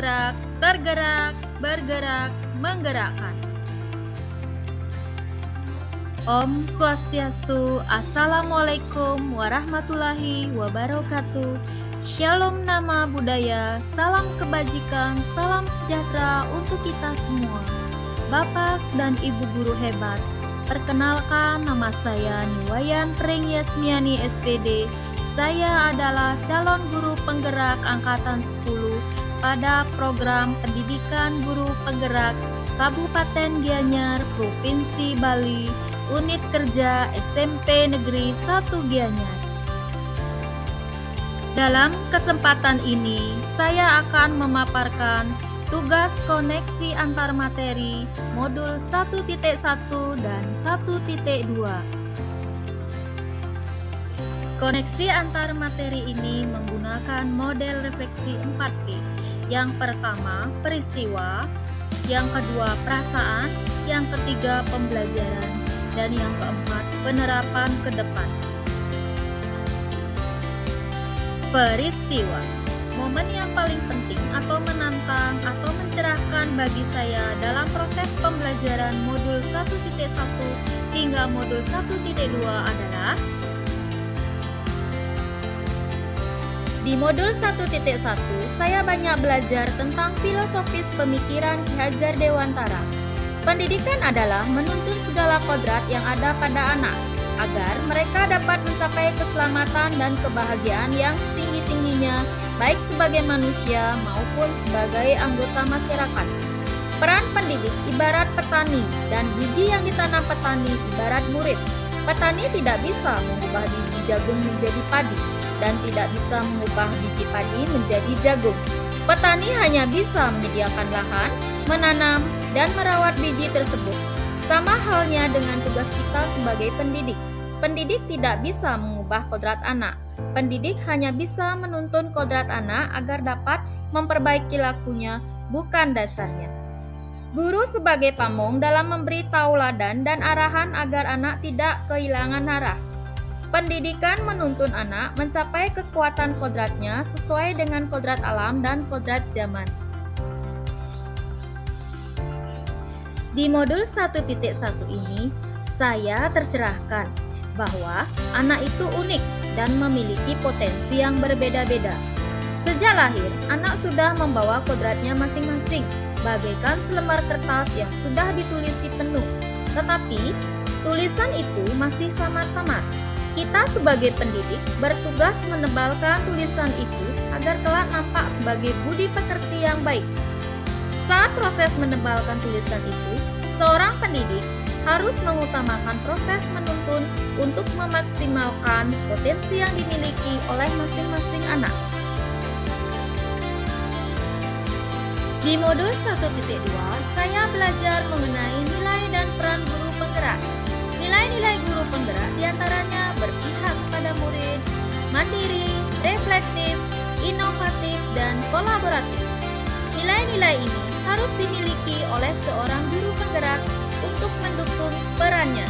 penggerak, tergerak, bergerak, menggerakkan. Om Swastiastu, Assalamualaikum warahmatullahi wabarakatuh. Shalom nama budaya, salam kebajikan, salam sejahtera untuk kita semua. Bapak dan Ibu guru hebat, perkenalkan nama saya Niwayan Pring Yasmiani SPD. Saya adalah calon guru penggerak angkatan 10 pada program pendidikan guru penggerak Kabupaten Gianyar, Provinsi Bali, Unit Kerja SMP Negeri 1 Gianyar. Dalam kesempatan ini, saya akan memaparkan tugas koneksi antar materi modul 1.1 dan 1.2. Koneksi antar materi ini menggunakan model refleksi 4P. Yang pertama, peristiwa, yang kedua, perasaan, yang ketiga, pembelajaran, dan yang keempat, penerapan ke depan. Peristiwa, momen yang paling penting atau menantang atau mencerahkan bagi saya dalam proses pembelajaran modul 1.1 hingga modul 1.2 adalah di modul 1.1 saya banyak belajar tentang filosofis pemikiran Ki Hajar Dewantara. Pendidikan adalah menuntun segala kodrat yang ada pada anak, agar mereka dapat mencapai keselamatan dan kebahagiaan yang setinggi-tingginya, baik sebagai manusia maupun sebagai anggota masyarakat. Peran pendidik ibarat petani, dan biji yang ditanam petani ibarat murid. Petani tidak bisa mengubah biji jagung menjadi padi, dan tidak bisa mengubah biji padi menjadi jagung. Petani hanya bisa menyediakan lahan, menanam, dan merawat biji tersebut. Sama halnya dengan tugas kita sebagai pendidik. Pendidik tidak bisa mengubah kodrat anak. Pendidik hanya bisa menuntun kodrat anak agar dapat memperbaiki lakunya, bukan dasarnya. Guru sebagai pamong dalam memberi tauladan dan arahan agar anak tidak kehilangan arah. Pendidikan menuntun anak mencapai kekuatan kodratnya sesuai dengan kodrat alam dan kodrat zaman. Di modul 1.1 ini, saya tercerahkan bahwa anak itu unik dan memiliki potensi yang berbeda-beda. Sejak lahir, anak sudah membawa kodratnya masing-masing, bagaikan selembar kertas yang sudah ditulisi penuh. Tetapi, tulisan itu masih samar-samar. Kita sebagai pendidik bertugas menebalkan tulisan itu agar kelak nampak sebagai budi pekerti yang baik. Saat proses menebalkan tulisan itu, seorang pendidik harus mengutamakan proses menuntun untuk memaksimalkan potensi yang dimiliki oleh masing-masing anak. Di modul 1.2, saya belajar mengenai nilai dan peran guru penggerak. Nilai-nilai guru penggerak diantaranya berpihak kepada murid, mandiri, reflektif, inovatif, dan kolaboratif. Nilai-nilai ini harus dimiliki oleh seorang guru penggerak untuk mendukung perannya.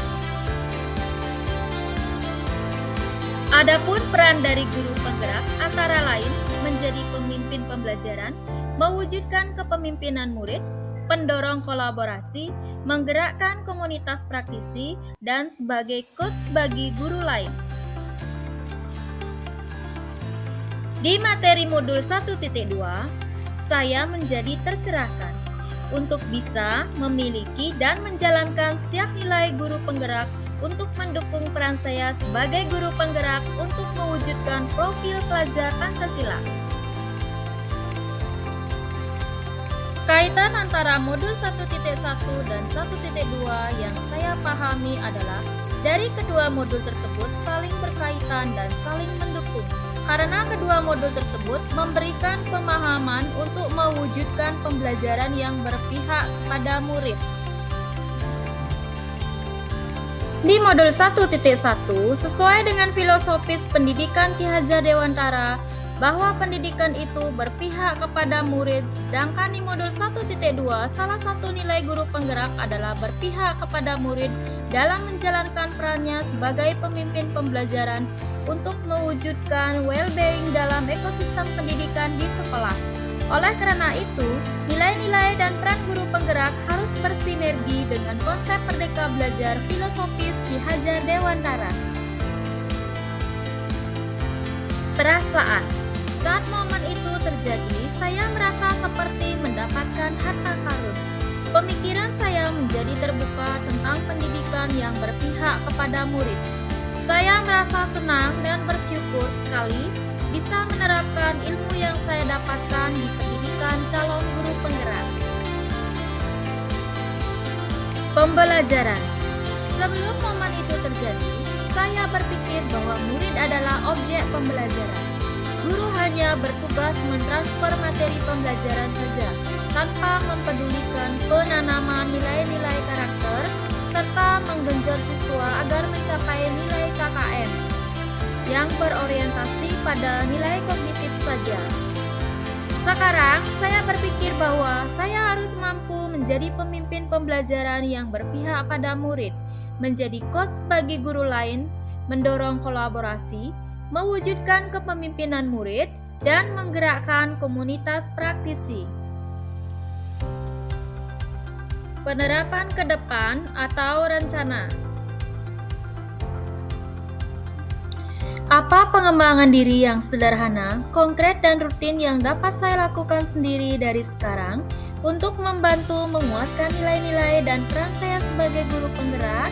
Adapun peran dari guru penggerak antara lain menjadi pemimpin pembelajaran, mewujudkan kepemimpinan murid, pendorong kolaborasi, menggerakkan komunitas praktisi, dan sebagai coach bagi guru lain. Di materi modul 1.2, saya menjadi tercerahkan untuk bisa memiliki dan menjalankan setiap nilai guru penggerak untuk mendukung peran saya sebagai guru penggerak untuk mewujudkan profil pelajar Pancasila. Kaitan antara modul 1.1 dan 1.2 yang saya pahami adalah dari kedua modul tersebut saling berkaitan dan saling mendukung. Karena kedua modul tersebut memberikan pemahaman untuk mewujudkan pembelajaran yang berpihak pada murid. Di modul 1.1, sesuai dengan filosofis pendidikan Ki Hajar Dewantara, bahwa pendidikan itu berpihak kepada murid, sedangkan di modul 1.2, salah satu nilai guru penggerak adalah berpihak kepada murid dalam menjalankan perannya sebagai pemimpin pembelajaran untuk mewujudkan well-being dalam ekosistem pendidikan di sekolah. Oleh karena itu, nilai-nilai dan peran guru penggerak harus bersinergi dengan konsep Merdeka Belajar filosofis Ki Hajar Dewantara. Perasaan. Saat momen itu terjadi, saya merasa seperti mendapatkan harta karun. Pemikiran saya menjadi terbuka tentang pendidikan yang berpihak kepada murid. Saya merasa senang dan bersyukur sekali bisa menerapkan ilmu yang saya dapatkan di pendidikan calon guru penggerak. Pembelajaran. Sebelum momen itu terjadi, saya berpikir bahwa murid adalah objek pembelajaran. Guru hanya bertugas mentransfer materi pembelajaran saja, tanpa mempedulikan penanaman nilai-nilai karakter, serta menggenjot siswa agar mencapai nilai KKM yang berorientasi pada nilai kognitif saja. Sekarang, saya berpikir bahwa saya harus mampu menjadi pemimpin pembelajaran yang berpihak pada murid, menjadi coach bagi guru lain, mendorong kolaborasi, mewujudkan kepemimpinan murid, dan menggerakkan komunitas praktisi. Penerapan ke depan atau rencana. Apa pengembangan diri yang sederhana, konkret dan rutin yang dapat saya lakukan sendiri dari sekarang untuk membantu menguatkan nilai-nilai dan peran saya sebagai guru penggerak?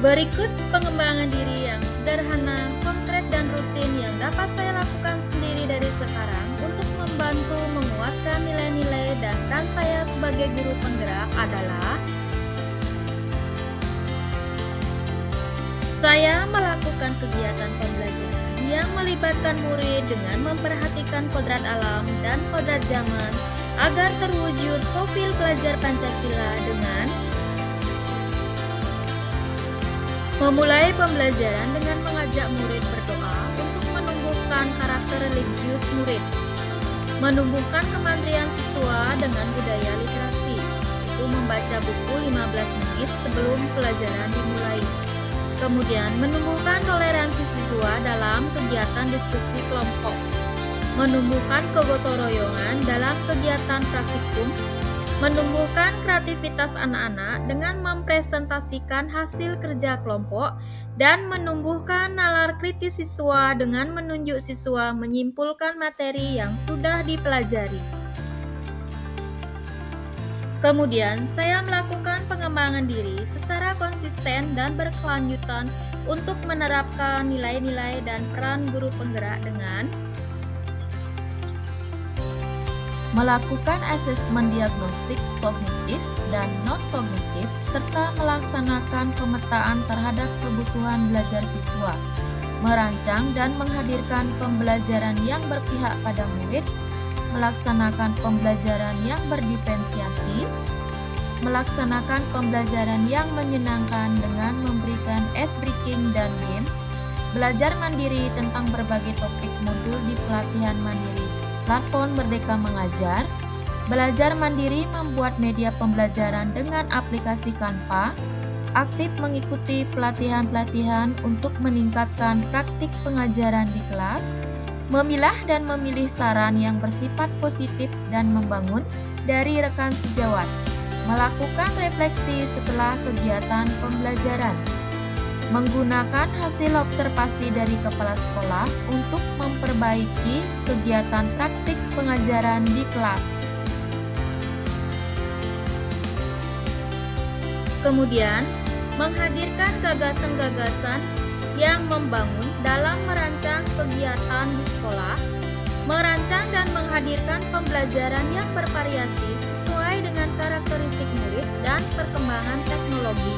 Berikut pengembangan diri yang sederhana, konkret dan rutin yang dapat saya lakukan sendiri dari sekarang untuk membantu menguatkan nilai-nilai dan peran saya sebagai guru penggerak adalah: saya melakukan kegiatan pembelajaran yang melibatkan murid dengan memperhatikan kodrat alam dan kodrat zaman agar terwujud profil pelajar Pancasila dengan memulai pembelajaran dengan mengajak murid berdoa untuk menumbuhkan karakter religius murid, menumbuhkan kemandirian siswa dengan budaya literasi, yaitu membaca buku 15 menit sebelum pelajaran dimulai. Kemudian, menumbuhkan toleransi siswa dalam kegiatan diskusi kelompok, menumbuhkan kegotong royongan dalam kegiatan praktikum, menumbuhkan kreativitas anak-anak dengan mempresentasikan hasil kerja kelompok, dan menumbuhkan nalar kritis siswa dengan menunjuk siswa menyimpulkan materi yang sudah dipelajari. Kemudian, saya melakukan pengembangan diri secara konsisten dan berkelanjutan untuk menerapkan nilai-nilai dan peran guru penggerak dengan melakukan asesmen diagnostik kognitif dan non-kognitif, serta melaksanakan pemetaan terhadap kebutuhan belajar siswa, merancang dan menghadirkan pembelajaran yang berpihak pada murid, melaksanakan pembelajaran yang berdiferensiasi, melaksanakan pembelajaran yang menyenangkan dengan memberikan ice breaking dan games, belajar mandiri tentang berbagai topik modul di pelatihan mandiri platform Merdeka Mengajar, belajar mandiri membuat media pembelajaran dengan aplikasi Canva, aktif mengikuti pelatihan-pelatihan untuk meningkatkan praktik pengajaran di kelas, memilah dan memilih saran yang bersifat positif dan membangun dari rekan sejawat, melakukan refleksi setelah kegiatan pembelajaran, menggunakan hasil observasi dari kepala sekolah untuk memperbaiki kegiatan praktik pengajaran di kelas. Kemudian, menghadirkan gagasan-gagasan yang membangun dalam merancang kegiatan di sekolah, merancang dan menghadirkan pembelajaran yang bervariasi sesuai dengan karakteristik murid dan perkembangan teknologi,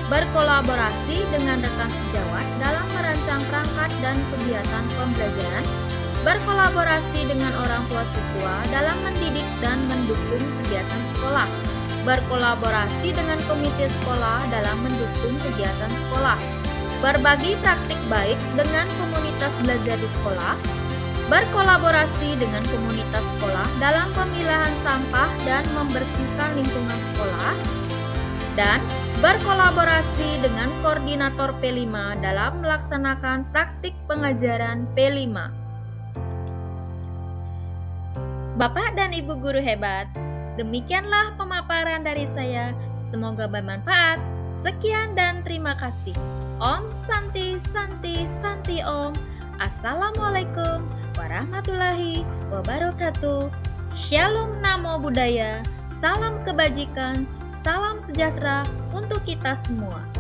berkolaborasi dengan rekan sejawat dalam merancang perangkat dan kegiatan pembelajaran, berkolaborasi dengan orang tua siswa dalam mendidik dan mendukung kegiatan sekolah, berkolaborasi dengan komite sekolah dalam mendukung kegiatan sekolah, berbagi praktik baik dengan komunitas belajar di sekolah, berkolaborasi dengan komunitas sekolah dalam pemilahan sampah dan membersihkan lingkungan sekolah, dan berkolaborasi dengan koordinator P5 dalam melaksanakan praktik pengajaran P5. Bapak dan Ibu guru hebat, demikianlah pemaparan dari saya. Semoga bermanfaat. Sekian dan terima kasih. Om Santi Santi Santi Om. Assalamualaikum warahmatullahi wabarakatuh. Shalom Namo Buddhaya. Salam kebajikan, salam sejahtera untuk kita semua.